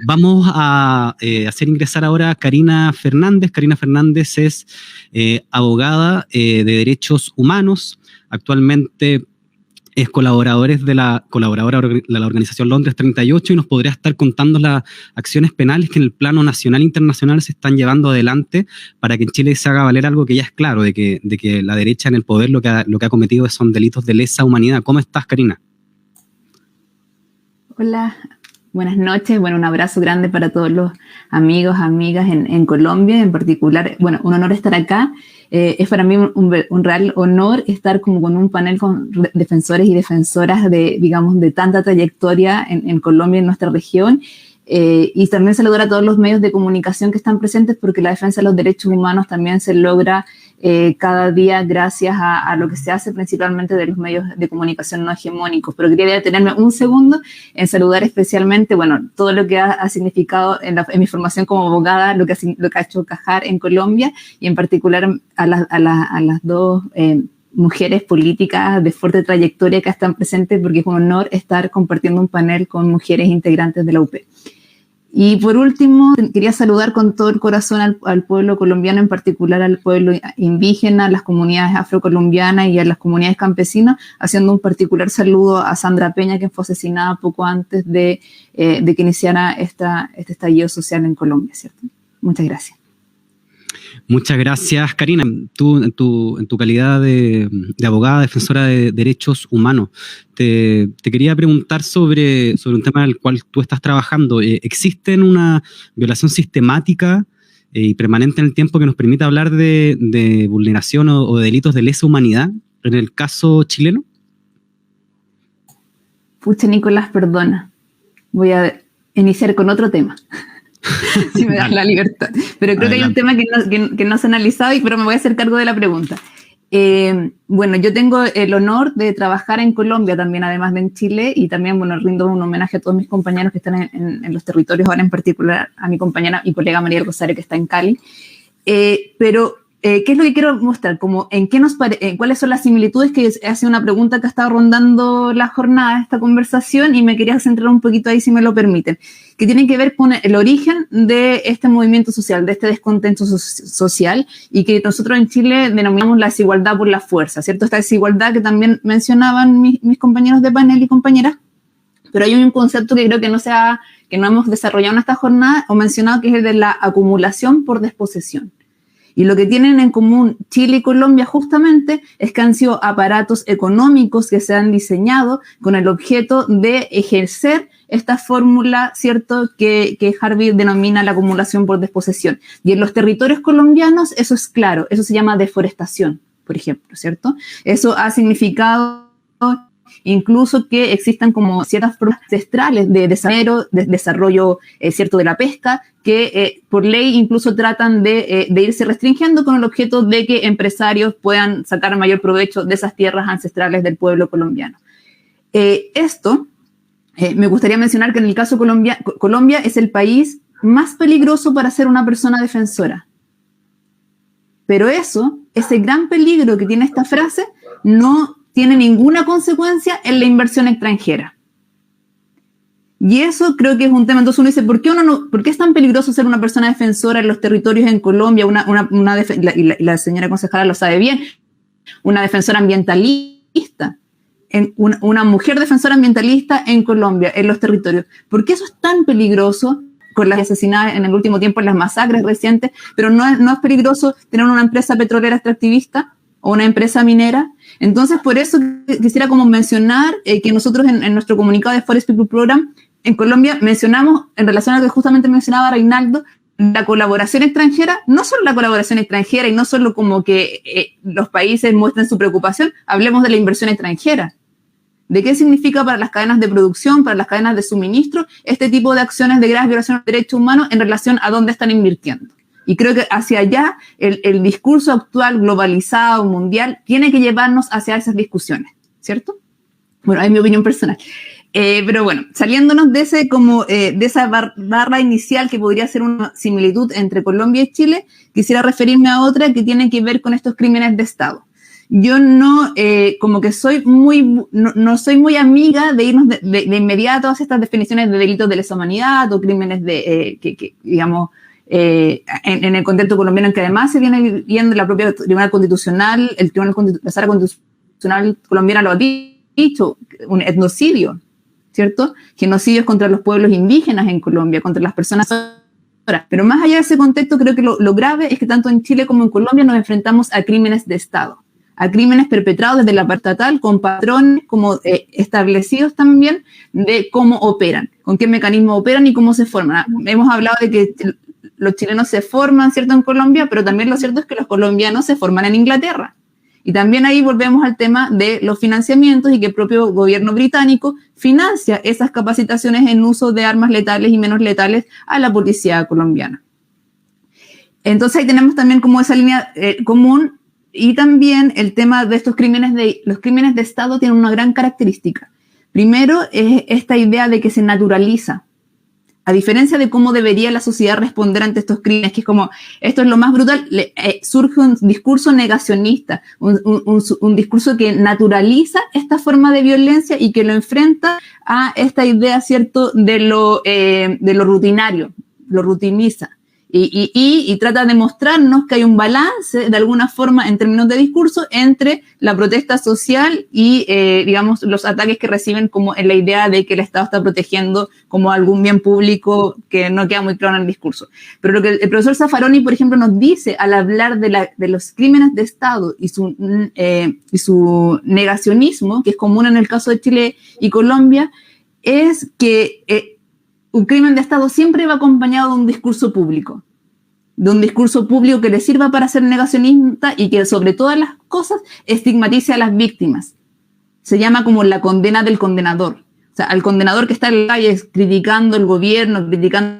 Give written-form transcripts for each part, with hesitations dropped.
Vamos a hacer ingresar ahora a Karina Fernández. Karina Fernández es abogada de derechos humanos. Actualmente es colaboradora de la organización Londres 38 y nos podría estar contando las acciones penales que en el plano nacional e internacional se están llevando adelante para que en Chile se haga valer algo que ya es claro, de que la derecha en el poder lo que ha cometido son delitos de lesa humanidad. ¿Cómo estás, Karina? Hola, buenas noches. Bueno, un abrazo grande para todos los amigos, amigas en Colombia en particular. Bueno, un honor estar acá. Es para mí un real honor estar como con un panel con defensores y defensoras de tanta trayectoria en Colombia, en nuestra región. Y también saludar a todos los medios de comunicación que están presentes, porque la defensa de los derechos humanos también se logra cada día gracias a lo que se hace principalmente de los medios de comunicación no hegemónicos. Pero quería detenerme un segundo en saludar especialmente, todo lo que ha significado en mi formación como abogada, lo que ha hecho Cajar en Colombia, y en particular a las dos mujeres políticas de fuerte trayectoria que están presentes, porque es un honor estar compartiendo un panel con mujeres integrantes de la UP. Y por último, quería saludar con todo el corazón al pueblo colombiano, en particular al pueblo indígena, a las comunidades afrocolombianas y a las comunidades campesinas, haciendo un particular saludo a Sandra Peña, que fue asesinada poco antes de que iniciara este estallido social en Colombia, ¿cierto? Muchas gracias. Muchas gracias, Karina. Tú, en tu calidad de abogada, defensora de derechos humanos, te quería preguntar sobre un tema en el cual tú estás trabajando. ¿Existe una violación sistemática y permanente en el tiempo que nos permita hablar de vulneración o de delitos de lesa humanidad en el caso chileno? Pucha, Nicolás, perdona. Voy a iniciar con otro tema. Si me das la libertad. Pero creo que hay un tema que no se ha analizado, pero me voy a hacer cargo de la pregunta. Yo tengo el honor de trabajar en Colombia también, además de en Chile, y también, rindo un homenaje a todos mis compañeros que están en los territorios, ahora en particular a mi compañera y colega María Rosario, que está en Cali. ¿Qué es lo que quiero mostrar? Como ¿cuáles son las similitudes? Que ha sido una pregunta que ha estado rondando la jornada de esta conversación, y me quería centrar un poquito ahí, si me lo permiten, que tienen que ver con el origen de este movimiento social, de este descontento social, y que nosotros en Chile denominamos la desigualdad por la fuerza, ¿cierto? Esta desigualdad que también mencionaban mis compañeros de panel y compañeras, pero hay un concepto que creo que no hemos desarrollado en esta jornada o mencionado, que es el de la acumulación por desposesión. Y lo que tienen en común Chile y Colombia justamente es que han sido aparatos económicos que se han diseñado con el objeto de ejercer esta fórmula, ¿cierto?, que Harvey denomina la acumulación por desposesión. Y en los territorios colombianos eso es claro, eso se llama deforestación, por ejemplo, ¿cierto? Eso ha significado incluso que existan como ciertas formas ancestrales de desarrollo cierto de la pesca, que por ley incluso tratan de irse restringiendo con el objeto de que empresarios puedan sacar mayor provecho de esas tierras ancestrales del pueblo colombiano. Me gustaría mencionar que en el caso Colombia es el país más peligroso para ser una persona defensora. Pero ese gran peligro que tiene esta frase, no tiene ninguna consecuencia en la inversión extranjera. Y eso creo que es un tema. Entonces uno dice, ¿por qué es tan peligroso ser una persona defensora en los territorios en Colombia? La señora concejala lo sabe bien, una defensora ambientalista, una mujer defensora ambientalista en Colombia, en los territorios. ¿Por qué eso es tan peligroso? Con las asesinadas en el último tiempo, en las masacres recientes, pero no es peligroso tener una empresa petrolera extractivista o una empresa minera. Entonces, por eso quisiera como mencionar que nosotros en nuestro comunicado de Forest People Program en Colombia mencionamos, en relación a lo que justamente mencionaba Reinaldo, la colaboración extranjera, no solo la colaboración extranjera y no solo como que los países muestren su preocupación, hablemos de la inversión extranjera. ¿De qué significa para las cadenas de producción, para las cadenas de suministro, este tipo de acciones de graves violaciones de derechos humanos en relación a dónde están invirtiendo? Y creo que hacia allá el discurso actual, globalizado, mundial, tiene que llevarnos hacia esas discusiones, ¿cierto? Bueno, es mi opinión personal. Pero bueno, saliéndonos de esa barra inicial que podría ser una similitud entre Colombia y Chile, quisiera referirme a otra que tiene que ver con estos crímenes de Estado. yo no, como que soy no soy muy amiga de irnos de inmediato a todas estas definiciones de delitos de lesa humanidad o crímenes que digamos, en el contexto colombiano, en que además se viene viendo la propia Tribunal Constitucional, la Sala Constitucional colombiana lo ha dicho, un etnocidio, ¿cierto? Genocidios contra los pueblos indígenas en Colombia, contra las personas. Pero más allá de ese contexto, creo que lo grave es que tanto en Chile como en Colombia nos enfrentamos a crímenes de Estado, a crímenes perpetrados desde la parte estatal, con patrones como establecidos también de cómo operan, con qué mecanismos operan y cómo se forman. Hemos hablado de que los chilenos se forman, ¿cierto?, en Colombia, pero también lo cierto es que los colombianos se forman en Inglaterra. Y también ahí volvemos al tema de los financiamientos y que el propio gobierno británico financia esas capacitaciones en uso de armas letales y menos letales a la policía colombiana. Entonces ahí tenemos también como esa línea común. Y también el tema de estos crímenes los crímenes de Estado tienen una gran característica. Primero es esta idea de que se naturaliza. A diferencia de cómo debería la sociedad responder ante estos crímenes, que es como, esto es lo más brutal, surge un discurso negacionista, un discurso que naturaliza esta forma de violencia y que lo enfrenta a esta idea, ¿cierto?, de lo rutinario, lo rutiniza. Y trata de mostrarnos que hay un balance, de alguna forma, en términos de discurso, entre la protesta social y, digamos, los ataques que reciben como en la idea de que el Estado está protegiendo como algún bien público que no queda muy claro en el discurso. Pero lo que el profesor Zaffaroni, por ejemplo, nos dice al hablar de los crímenes de Estado y su negacionismo, que es común en el caso de Chile y Colombia, es que un crimen de Estado siempre va acompañado de un discurso público que le sirva para ser negacionista y que sobre todas las cosas estigmatice a las víctimas. Se llama como la condena del condenador. O sea, al condenador que está en la calle criticando el gobierno, criticando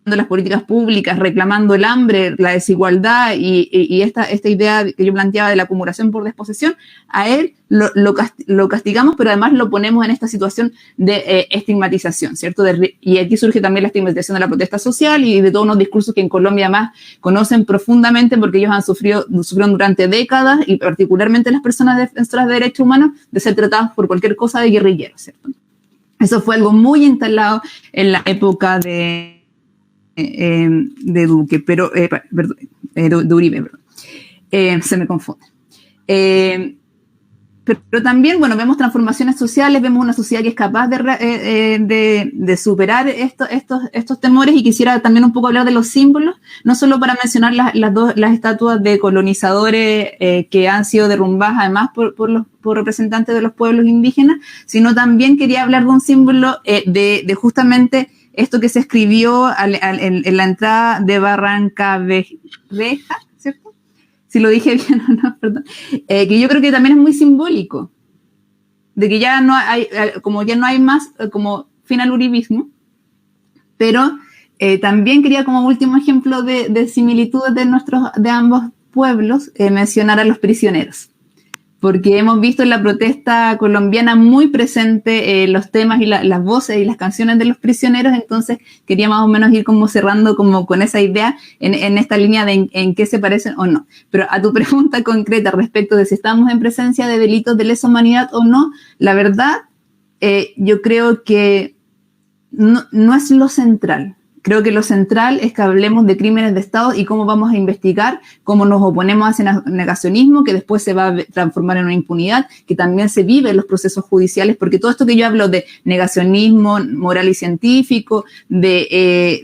las políticas públicas, reclamando el hambre, la desigualdad y esta idea que yo planteaba de la acumulación por desposesión, a él lo castigamos, pero además lo ponemos en esta situación de estigmatización, ¿cierto? Y aquí surge también la estigmatización de la protesta social y de todos unos discursos que en Colombia además conocen profundamente porque ellos sufrieron durante décadas y particularmente las personas defensoras de derechos humanos de ser tratadas por cualquier cosa de guerrilleros, ¿cierto? Eso fue algo muy instalado en la época de Duque, de Uribe, se me confunde. Pero también, bueno, vemos transformaciones sociales, vemos una sociedad que es capaz de superar estos temores, y quisiera también un poco hablar de los símbolos, no solo para mencionar las estatuas de colonizadores que han sido derrumbadas además por representantes de los pueblos indígenas, sino también quería hablar de un símbolo de justamente esto que se escribió en la entrada de Barrancabermeja, ¿cierto? Si lo dije bien o no, perdón. Que yo creo que también es muy simbólico, de que ya no hay más como fin al uribismo, pero también quería como último ejemplo de similitudes de ambos pueblos mencionar a los prisioneros. Porque hemos visto en la protesta colombiana muy presente los temas y las voces y las canciones de los prisioneros, entonces quería más o menos ir como cerrando como con esa idea en esta línea de en qué se parecen o no. Pero a tu pregunta concreta respecto de si estamos en presencia de delitos de lesa humanidad o no, la verdad, yo creo que no es lo central. Creo que lo central es que hablemos de crímenes de Estado y cómo vamos a investigar, cómo nos oponemos a ese negacionismo que después se va a transformar en una impunidad, que también se vive en los procesos judiciales, porque todo esto que yo hablo de negacionismo moral y científico, de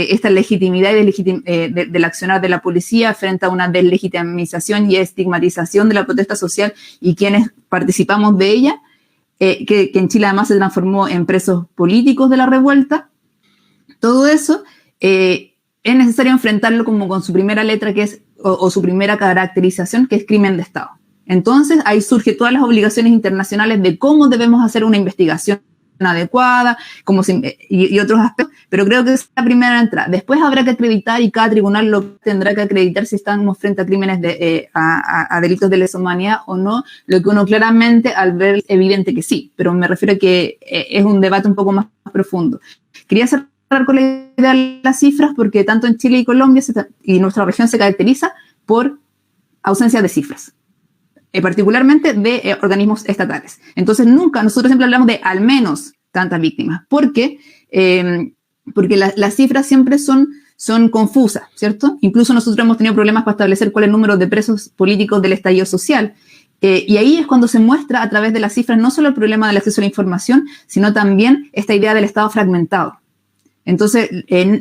esta legitimidad y del accionar de la policía frente a una deslegitimización y estigmatización de la protesta social y quienes participamos de ella, que en Chile además se transformó en presos políticos de la revuelta. Todo eso es necesario enfrentarlo como con su primera letra, que es, o su primera caracterización, que es crimen de Estado. Entonces, ahí surgen todas las obligaciones internacionales de cómo debemos hacer una investigación adecuada, y otros aspectos, pero creo que es la primera entrada. Después habrá que acreditar, y cada tribunal lo tendrá que acreditar si estamos frente a crímenes a delitos de lesa humanidad o no, lo que uno claramente al ver es evidente que sí, pero me refiero a que es un debate un poco más profundo. Quería hacer con la idea de las cifras porque tanto en Chile y Colombia y nuestra región se caracteriza por ausencia de cifras. particularmente de organismos estatales. Entonces nosotros siempre hablamos de al menos tantas víctimas, porque las cifras siempre son confusas, ¿cierto? Incluso nosotros hemos tenido problemas para establecer cuál es el número de presos políticos del estallido social. Y ahí es cuando se muestra a través de las cifras no solo el problema del acceso a la información, sino también esta idea del Estado fragmentado. Entonces,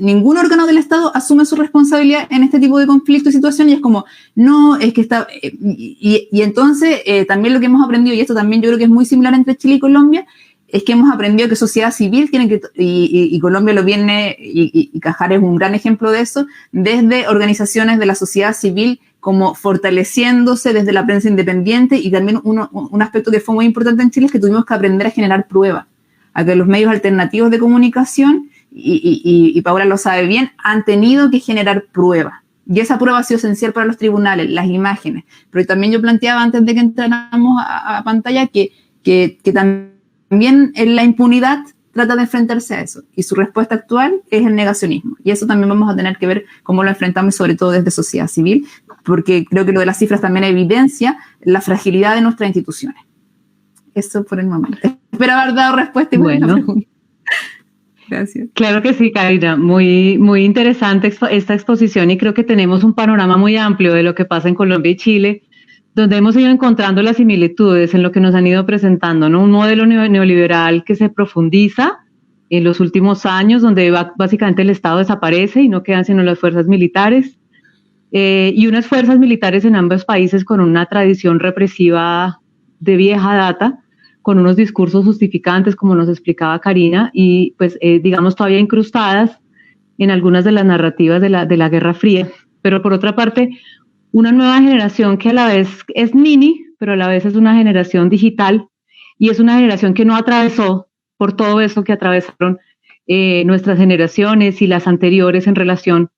ningún órgano del Estado asume su responsabilidad en este tipo de conflictos y situaciones, y es como, no, es que está... Y entonces, también lo que hemos aprendido, y esto también yo creo que es muy similar entre Chile y Colombia, es que hemos aprendido que sociedad civil tiene que, y Colombia lo viene, y Cajar es un gran ejemplo de eso, desde organizaciones de la sociedad civil como fortaleciéndose desde la prensa independiente, y también un aspecto que fue muy importante en Chile es que tuvimos que aprender a generar pruebas, a que los medios alternativos de comunicación, y Paula lo sabe bien, han tenido que generar pruebas. Y esa prueba ha sido esencial para los tribunales, las imágenes. Pero también yo planteaba antes de que entráramos a pantalla que también en la impunidad trata de enfrentarse a eso, y su respuesta actual es el negacionismo, y eso también vamos a tener que ver cómo lo enfrentamos, sobre todo desde sociedad civil, porque creo que lo de las cifras también evidencia la fragilidad de nuestras instituciones. Eso por el momento. Espero haber dado respuesta y buena pregunta. Gracias. Claro que sí, Karina, muy, muy interesante esta exposición, y creo que tenemos un panorama muy amplio de lo que pasa en Colombia y Chile, donde hemos ido encontrando las similitudes en lo que nos han ido presentando, ¿no? Un modelo neoliberal que se profundiza en los últimos años, donde básicamente el Estado desaparece y no quedan sino las fuerzas militares, y unas fuerzas militares en ambos países con una tradición represiva de vieja data, con unos discursos justificantes, como nos explicaba Karina, y pues digamos todavía incrustadas en algunas de las narrativas de la Guerra Fría. Pero por otra parte, una nueva generación que a la vez es mini, pero a la vez es una generación digital, y es una generación que no atravesó por todo eso que atravesaron nuestras generaciones y las anteriores en relación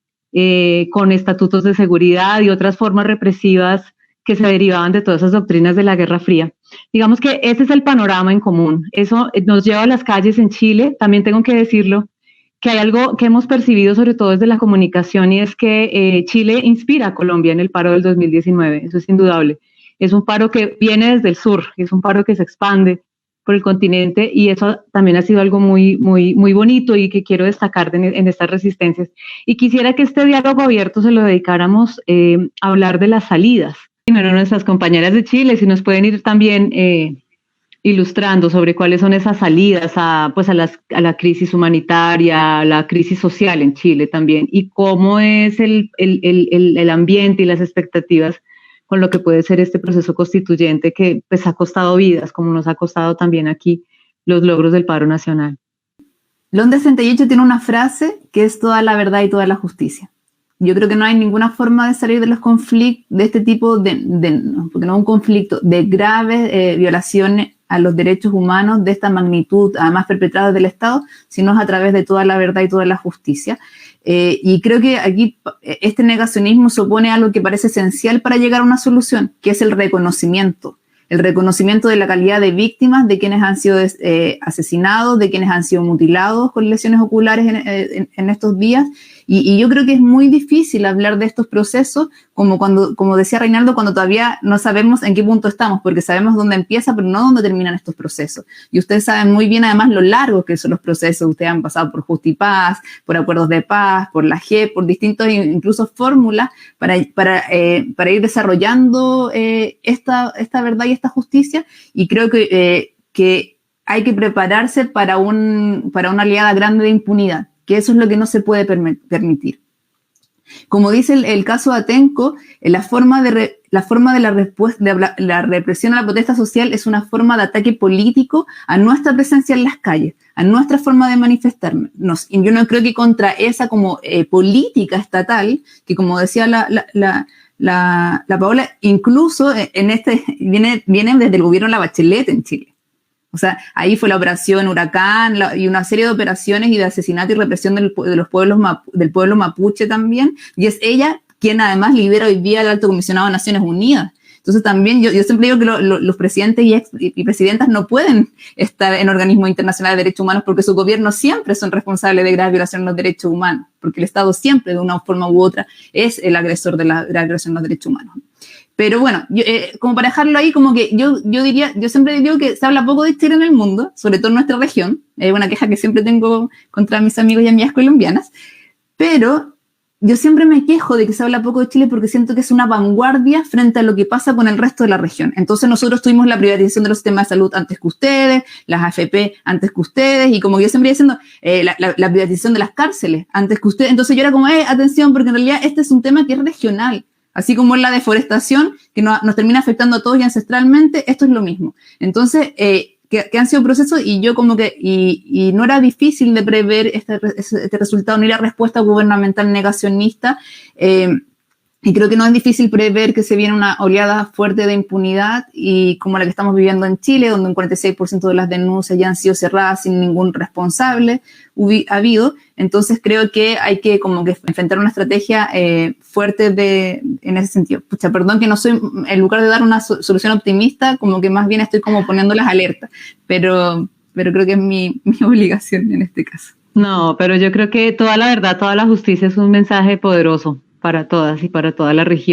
con estatutos de seguridad y otras formas represivas que se derivaban de todas esas doctrinas de la Guerra Fría. Digamos que ese es el panorama en común. Eso nos lleva a las calles en Chile. También tengo que decirlo, que hay algo que hemos percibido sobre todo desde la comunicación, y es que Chile inspira a Colombia en el paro del 2019, eso es indudable. Es un paro que viene desde el sur, es un paro que se expande por el continente, y eso también ha sido algo muy, muy, muy bonito y que quiero destacar en estas resistencias. Y quisiera que este diálogo abierto se lo dedicáramos a hablar de las salidas. Primero, nuestras compañeras de Chile, si nos pueden ir también ilustrando sobre cuáles son esas salidas a la crisis humanitaria, a la crisis social en Chile también, y cómo es el ambiente y las expectativas con lo que puede ser este proceso constituyente que pues ha costado vidas, como nos ha costado también aquí los logros del paro nacional. Londres 68 tiene una frase que es toda la verdad y toda la justicia. Yo creo que no hay ninguna forma de salir de los conflictos, de este tipo porque no es un conflicto, de graves violaciones a los derechos humanos de esta magnitud, además perpetradas del Estado, sino es a través de toda la verdad y toda la justicia. Y creo que aquí este negacionismo supone algo que parece esencial para llegar a una solución, que es el reconocimiento de la calidad de víctimas, de quienes han sido asesinados, de quienes han sido mutilados con lesiones oculares en estos días. Y yo creo que es muy difícil hablar de estos procesos, como decía Reinaldo, cuando todavía no sabemos en qué punto estamos, porque sabemos dónde empieza, pero no dónde terminan estos procesos. Y ustedes saben muy bien, además, lo largos que son los procesos. Ustedes han pasado por Justipaz, por acuerdos de paz, por la JEP, por distintos, incluso fórmulas, para ir desarrollando esta verdad y esta justicia. Y creo que hay que prepararse para una oleada grande de impunidad, que eso es lo que no se puede permitir. Como dice el caso de Atenco, la forma de la represión a la protesta social es una forma de ataque político a nuestra presencia en las calles, a nuestra forma de manifestarnos. Y yo no creo que contra esa como política estatal, que como decía la Paola, incluso viene desde el gobierno de la Bachelet en Chile. O sea, ahí fue la operación Huracán y una serie de operaciones y de asesinato y represión del pueblo mapuche también. Y es ella quien además lidera hoy día al Alto Comisionado de Naciones Unidas. Entonces también yo siempre digo que los presidentes y presidentas no pueden estar en organismos internacionales de derechos humanos porque sus gobiernos siempre son responsables de graves violaciones de los derechos humanos, porque el Estado siempre de una forma u otra es el agresor de la grave violación de los derechos humanos. Pero bueno, como para dejarlo ahí, como que yo siempre digo que se habla poco de Chile en el mundo, sobre todo en nuestra región. Es una queja que siempre tengo contra mis amigos y amigas colombianas. Pero yo siempre me quejo de que se habla poco de Chile porque siento que es una vanguardia frente a lo que pasa con el resto de la región. Entonces nosotros tuvimos la privatización de los sistemas de salud antes que ustedes, las AFP antes que ustedes, y como yo siempre iba diciendo, la privatización de las cárceles antes que ustedes. Entonces yo era como, atención, porque en realidad este es un tema que es regional. Así como en la deforestación, que nos termina afectando a todos y ancestralmente, esto es lo mismo. Entonces, que han sido procesos y yo como que, y no era difícil de prever este resultado ni la respuesta gubernamental negacionista, y creo que no es difícil prever que se viene una oleada fuerte de impunidad y como la que estamos viviendo en Chile, donde un 46% de las denuncias ya han sido cerradas sin ningún responsable habido. Entonces creo que hay que como que enfrentar una estrategia fuerte en ese sentido. Pucha, perdón que no soy, en lugar de dar una solución optimista, como que más bien estoy como poniendo las alertas, pero creo que es mi obligación en este caso. No, pero yo creo que toda la verdad, toda la justicia es un mensaje poderoso para todas y para toda la región.